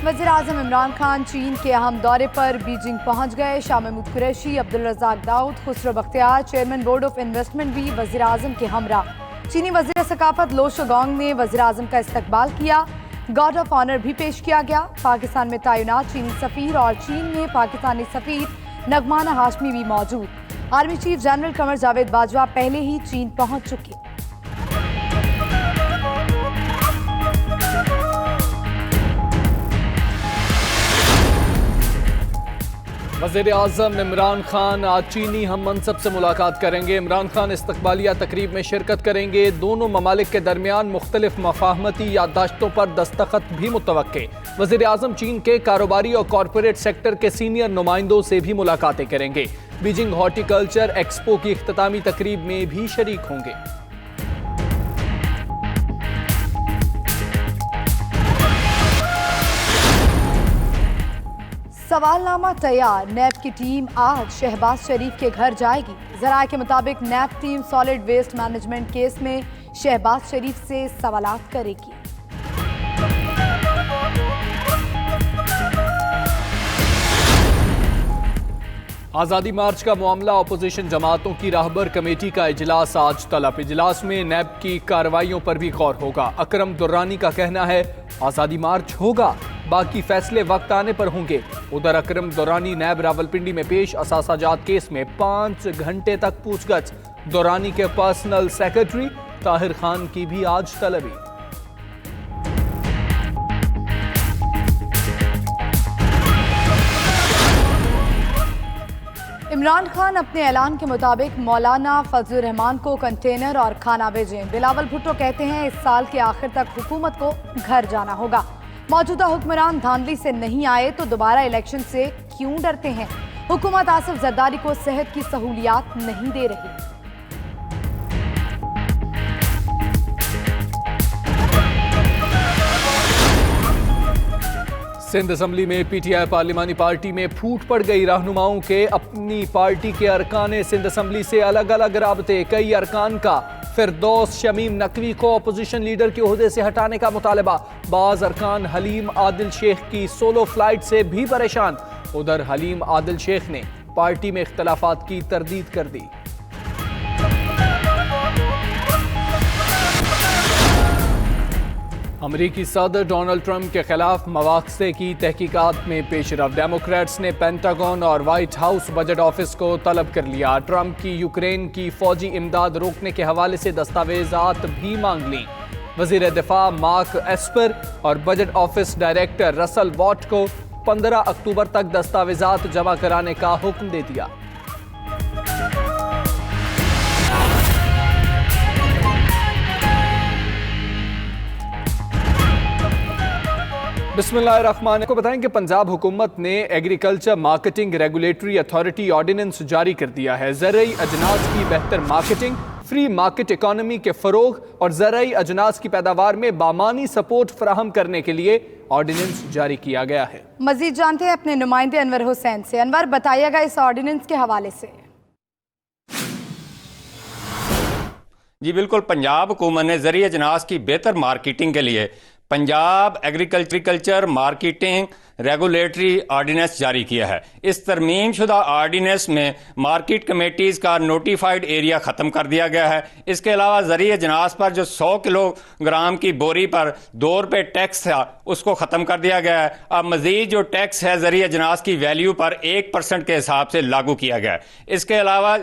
वज़ीर-ए-आज़म इमरान खान चीन के अहम दौरे पर बीजिंग पहुंच गए। Shah Mahmood Qureshi, Abdul Razak Dawood, Khusro Bakhtiar, chairman board of investment भी वज़ीर-ए-आज़म के हमरा। चीनी वज़ीर सकाफत लो शोगोंग ने वज़ीर-ए-आज़म का इस्तकबाल किया। गार्ड ऑफ ऑनर भी पेश किया गया। पाकिस्तान में तैनात चीनी सफ़ीर और चीन में पाकिस्तानी सफ़ीर नगमाना हाशमी भी मौजूद। Army chief general Qamar Javed Bajwa पहले ही चीन पहुंच चुके। वज़ीर-ए-आज़म इमरान खान आज चीनी हम मनसब से मुलाकात करेंगे। इमरान खान इस्तकबालिया तकरीब में शिरकत करेंगे। दोनों ममालिक के दरमियान मुख्तलिफ मफाहमती याददाश्तों पर दस्तखत भी मुतवक्के। वज़ीर-ए-आज़म चीन के कारोबारी और कॉरपोरेट सेक्टर के सीनियर नुमाइंदों से भी मुलाकातें करेंगे। बीजिंग हॉर्टिकल्चर एक्सपो की इख्तितामी तकरीब में भी शरीक होंगे। सवालनामा तैयार। नैब की टीम आज शहबाज शरीफ के घर जाएगी। ज़राए के मुताबिक NAB team solid waste management case में शहबाज शरीफ से सवालात करेगी। आज़ादी मार्च का मामला अपोजिशन जमातों की राहबर कमेटी का इजलास आज तलब। इजलास में नैब की कार्रवाइयों पर भी गौर होगा। अकरम दुर्रानी का कहना है आज़ादी मार्च होगा, बाकी फैसले वक्त आने पर होंगे। उधर अकरम दुर्रानी नैब रावलपिंडी में पेश असासाजात केस में 5 घंटे तक पूछगछ। दुर्रानी के पर्सनल सेक्रेटरी ताहिर खान की भी आज तलबी। इमरान खान अपने ऐलान के मुताबिक मौलाना फजलुर रहमान को कंटेनर और खाना भेजें। बिलावल भुट्टो कहते हैं इस साल के आखिर तक हुकूमत को घर जाना होगा। मौजूदा हुक्मरान धांधली से नहीं आए तो दोबारा इलेक्शन से क्यों डरते हैं। हुकूमत आसिफ जरदारी को सेहत की सहूलियात नहीं दे रही। सिंध असम्बली में पीटीआई पार्लिमानी पार्टी में फूट पड़ गई। रहनुमाओं के अपनी पार्टी के अरकान सिंध असम्बली से अलग अलग राबते। कई अरकान का फिरदौस शमीम नकवी को अपोजिशन लीडर के ओहदे से हटाने का मुतालबा। बाज अरकान हलीम आदिल शेख की सोलो फ्लाइट से भी परेशान। उधर हलीम आदिल शेख ने पार्टी में इख्तलाफात की तरदीद कर दी। अमरीकी सदर डोनाल्ड ट्रंप के खिलाफ मवाक़से की तहकीकात में पेशरफ। डेमोक्रेट्स ने पेंटागन और व्हाइट हाउस बजट ऑफिस को तलब कर लिया। ट्रंप की यूक्रेन की फौजी इमदाद रोकने के हवाले से दस्तावेजात भी मांग ली। वज़ीर दिफा मार्क एस्पर और budget office director Russell what को 15 अक्टूबर तक दस्तावेजात जमा कराने का हुक्म दे दिया। बिस्मिल्लाहिर्रहमान। को बताएं कि पंजाब हुकूमत ने agriculture marketing regulatory authority ordinance जारी कर दिया है। ज़रई अजनास की बेहतर मार्केटिंग, फ्री मार्केट इकोनॉमी के फ़रोग और ज़रई अजनास की पैदावार में बामानी सपोर्ट फराहम करने के लिए ऑर्डिनेंस जारी किया गया है। मजीद जानते हैं अपने नुमाइंदे अनवर हुसैन से। अनवर, बताइएगा इस ऑर्डिनेंस के हवाले से। जी बिल्कुल, पंजाब हुकूमत ने ज़रई अजनास की बेहतर मार्केटिंग के लिए Punjab agriculture marketing regulatory ordinance जारी किया है। इस तरमीम शुदा आर्डिनेंस में मार्केट कमेटीज़ का नोटिफाइड एरिया ख़त्म कर दिया गया है। इसके अलावा ज़रिए अजनास पर जो 100 किलोग्राम की बोरी पर 2 रुपये टैक्स था उसको ख़त्म कर दिया गया है। अब मज़ीद जो टैक्स है ज़रिए अजनास की वैल्यू पर 1% के हिसाब से लागू किया गया है। इसके अलावा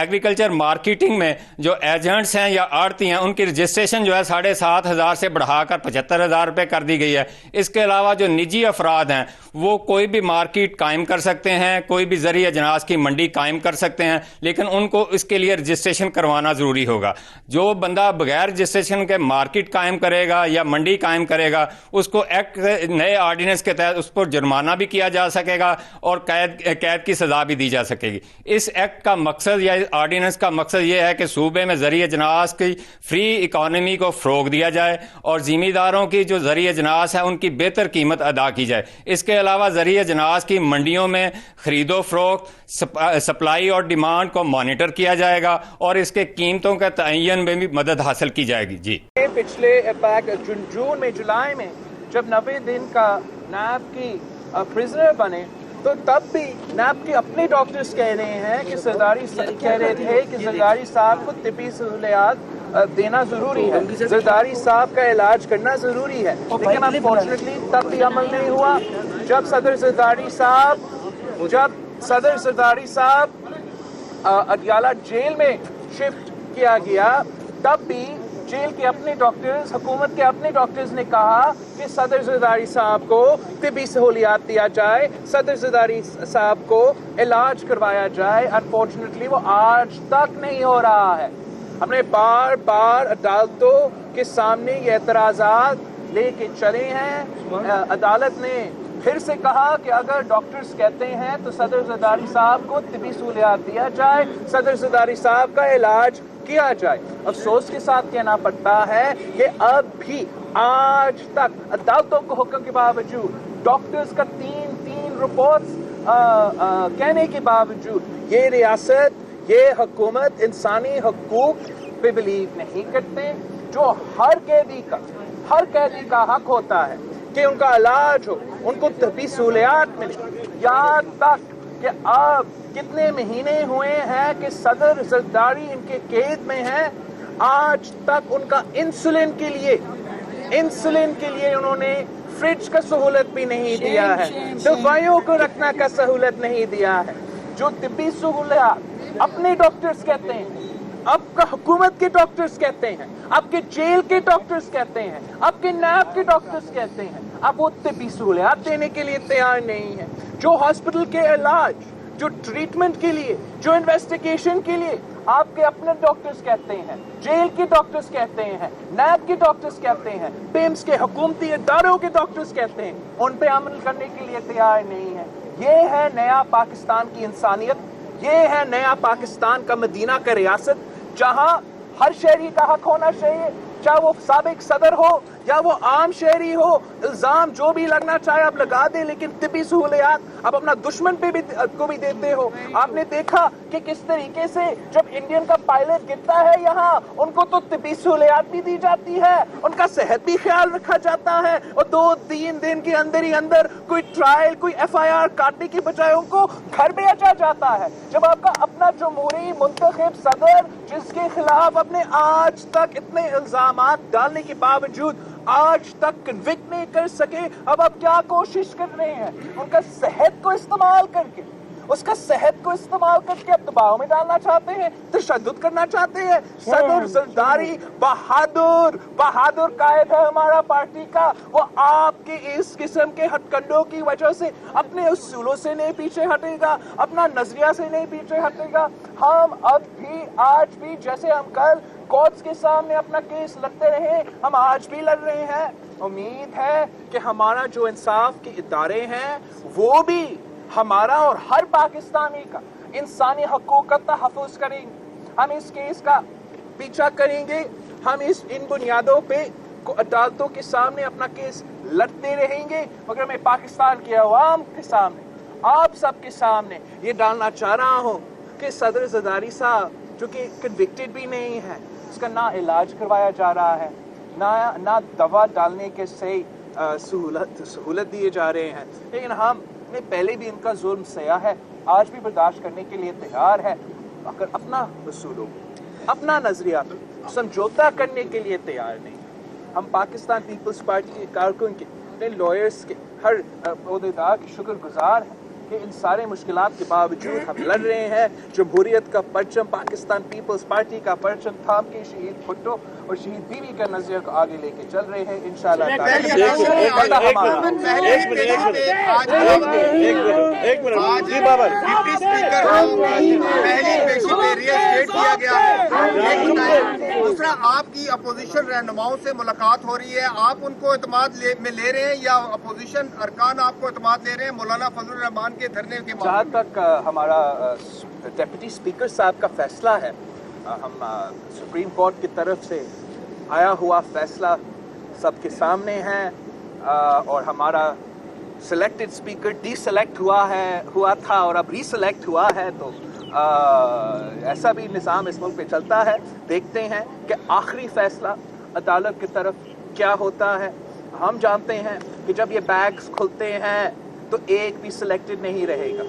एग्रीकल्चर मार्केटिंग में जो एजेंट्स हैं या आड़ती हैं उनकी रजिस्ट्रेशन जो है 7,500 से बढ़ाकर 75,000 रुपये कर दी गई है। इसके अलावा जो निजी अफराद हैं वो कोई भी मार्केट कायम कर सकते हैं, कोई भी ज़रिए अजनास की मंडी कायम कर सकते हैं, लेकिन उनको इसके लिए रजिस्ट्रेशन करवाना ज़रूरी होगा। जो बंदा बगैर रजिस्ट्रेशन के मार्केट कायम करेगा या मंडी कायम करेगा उसको एक्ट नए आर्डिनेंस के तहत उस पर जुर्माना भी किया जा सकेगा और कैद की सज़ा भी दी जा सकेगी। इस एक्ट का मकसद या आर्डिनेंस का मकसद ये है कि सूबे में ज़रिए अजनास की फ्री इकानमी को फ़रोग दिया जाए और ज़िमीदारों की जो ज़रिए अजनास है उनकी बेहतर कीमत अदा की जाए। इसके अलावा ज़रिए अजनास की मंडियों में खरीदो फरोख्त, सप्लाई और डिमांड को मॉनिटर किया जाएगा और इसके कीमतों के तयन में भी मदद हासिल की जाएगी। जी पिछले जून में जुलाई में जब 90 दिन का नैब की प्रिजनर बने, तो तब भी नैब के अपने डॉक्टर्स कह रहे हैं कि कह रहे थे कि जरदारी साहब को तिब्बी सहूलियात देना ज़रूरी है, जरदारी साहब का इलाज करना ज़रूरी है, लेकिन अनफॉर्चुनेटली तब भी अमल नहीं हुआ। जब सदर जरदारी साहब अडियाला जेल में शिफ्ट किया गया, तब भी जेल के अपने डॉक्टर्स, हुकूमत के अपने डॉक्टर्स ने कहा कि सदर जरदारी साहब को तिब्बी सहूलियात दिया जाए, सदर जरदारी साहब को इलाज करवाया जाए। अनफॉर्चुनेटली वो आज तक नहीं हो रहा है। हमने बार बार अदालतों के सामने ये एतराज़ात लेके चले हैं। अदालत ने फिर से कहा कि अगर डॉक्टर्स कहते हैं तो सदर जरदारी साहब को तिब्बी सहूलियात दिया जाए, सदर जरदारी साहब का इलाज किया जाए। अफसोस के साथ कहना पड़ता है कि अब भी आज तक अदालतों को हुक्म के बावजूद, डॉक्टर्स का तीन रिपोर्ट्स कहने के बावजूद ये रियासत, ये हुकूमत इंसानी हकूक पे बिलीव नहीं करते, जो हर कैदी का हक होता है कि उनका इलाज हो, उनको तिब्बी सहूलियात मिले। यहाँ तक कि अब कितने महीने हुए हैं कि सदर जरदारी इनके कैद में हैं, आज तक उनका इंसुलिन के लिए उन्होंने फ्रिज का सहूलत भी नहीं दिया है, दवाइयों को रखना का सहूलत नहीं दिया है। जो तिब्बी सहूलियात अपने डॉक्टर्स कहते हैं, आपका हुकूमत के डॉक्टर्स कहते हैं, आपके जेल के डॉक्टर्स कहते हैं, आपके नैब के डॉक्टर्स कहते हैं, आप वो तिब्बी सहूलियात देने के लिए तैयार नहीं है। जो हॉस्पिटल के इलाज, जो ट्रीटमेंट के लिए, जो इन्वेस्टिगेशन के लिए आपके अपने डॉक्टर्स कहते हैं, जेल के डॉक्टर्स कहते हैं, नैब के डॉक्टर्स कहते हैं, पिम्स के हुकूमती इदारों के डॉक्टर्स कहते हैं, उन पे अमल करने के लिए तैयार नहीं है। ये है नया पाकिस्तान की इंसानियत, ये है नया पाकिस्तान का मदीना का रियासत, जहां हर शहरी का हक होना चाहिए, चाहे वो साबिक सदर हो या वो आम शहरी हो। इल्जाम जो भी लगना चाहे आप लगा दे, लेकिन तिब्बी सहूलियात आप अपना दुश्मन पे भी को भी देते हो। आपने देखा कि किस तरीके से जब इंडियन का पायलट गिरता है यहाँ, उनको तो तिब्बी सहूलियात भी दी जाती है, उनका सेहत भी ख्याल रखा जाता है, और 2-3 दिन के अंदर ही अंदर कोई ट्रायल, कोई FIR काटने की बजाय उनको घर भेजा जाता है। जब आपका अपना जमहूरी मुंतखब सदर, जिसके खिलाफ अपने आज तक इतने इल्जामात डालने के बावजूद आज तक कन्विक्ट नहीं कर सके, अब आप क्या कोशिश कर रहे हैं? उनका सेहत को इस्तेमाल करके अब दबाव में डालना चाहते हैं, तशद्दुद करना चाहते हैं। सदर जरदारी बहादुर कायद है हमारा पार्टी का, वो आपके इस किस्म के हथकंडों की वजह से अपने उसूलों से नहीं पीछे हटेगा, अपना नजरिया से नहीं पीछे हटेगा। हम अब भी आज भी जैसे हम कल कोर्ट्स के सामने अपना केस लड़ते रहे, हम आज भी लड़ रहे हैं। उम्मीद है कि हमारा जो इंसाफ के इदारे हैं वो भी हमारा और हर पाकिस्तानी का इंसानी हकूक का तहफ़्फ़ुज़ करेंगे। हम इस केस का पीछा करेंगे, हम इन बुनियादों पे अदालतों के सामने अपना केस लड़ते रहेंगे। मगर मैं पाकिस्तान के अवाम के सामने, आप सबके सामने ये डालना चाह रहा हूँ कि सदर जरदारी साहब जो कि कन्विक्टेड भी नहीं है, उसका ना इलाज करवाया जा रहा है, ना दवा डालने के से सहूलत दिए जा रहे हैं। लेकिन हमने पहले भी इनका जुल्म सहा है, आज भी बर्दाश्त करने के लिए तैयार है। अगर अपना उसूलों, अपना नजरिया समझौता करने के लिए तैयार नहीं। हम पाकिस्तान पीपल्स पार्टी के कारकुन के, अपने लॉयर्स के, हर ओहदेदार के शुक्रगुजार हैं कि इन सारे मुश्किलात के बावजूद हम लड़ रहे हैं। जमहूरियत का परचम, पाकिस्तान पीपल्स पार्टी का परचम थाम के शहीद भुट्टो और शहीद बीवी का नजरिया को आगे लेके चल रहे हैं इंशाअल्लाह। दूसरा, आपकी अपोजिशन रहनुमाओं से मुलाकात हो रही है, आप उनको एतमाद में ले रहे हैं या अपोजिशन अरकान आपको एतमाद ले रहे हैं मौलाना फजल रहमान के धरने के? जहाँ तक हमारा डिप्टी स्पीकर साहब का फैसला है, हम सुप्रीम कोर्ट की तरफ से आया हुआ फैसला सबके सामने है, और हमारा सिलेक्टेड स्पीकर डीसेलेक्ट हुआ था और अब रीसेलेक्ट हुआ है, तो ऐसा भी निज़ाम इस मुल्क पे चलता है। देखते हैं कि आखिरी फैसला अदालत की तरफ क्या होता है। हम जानते हैं कि जब ये बैग्स खुलते हैं तो एक भी सिलेक्टेड नहीं रहेगा।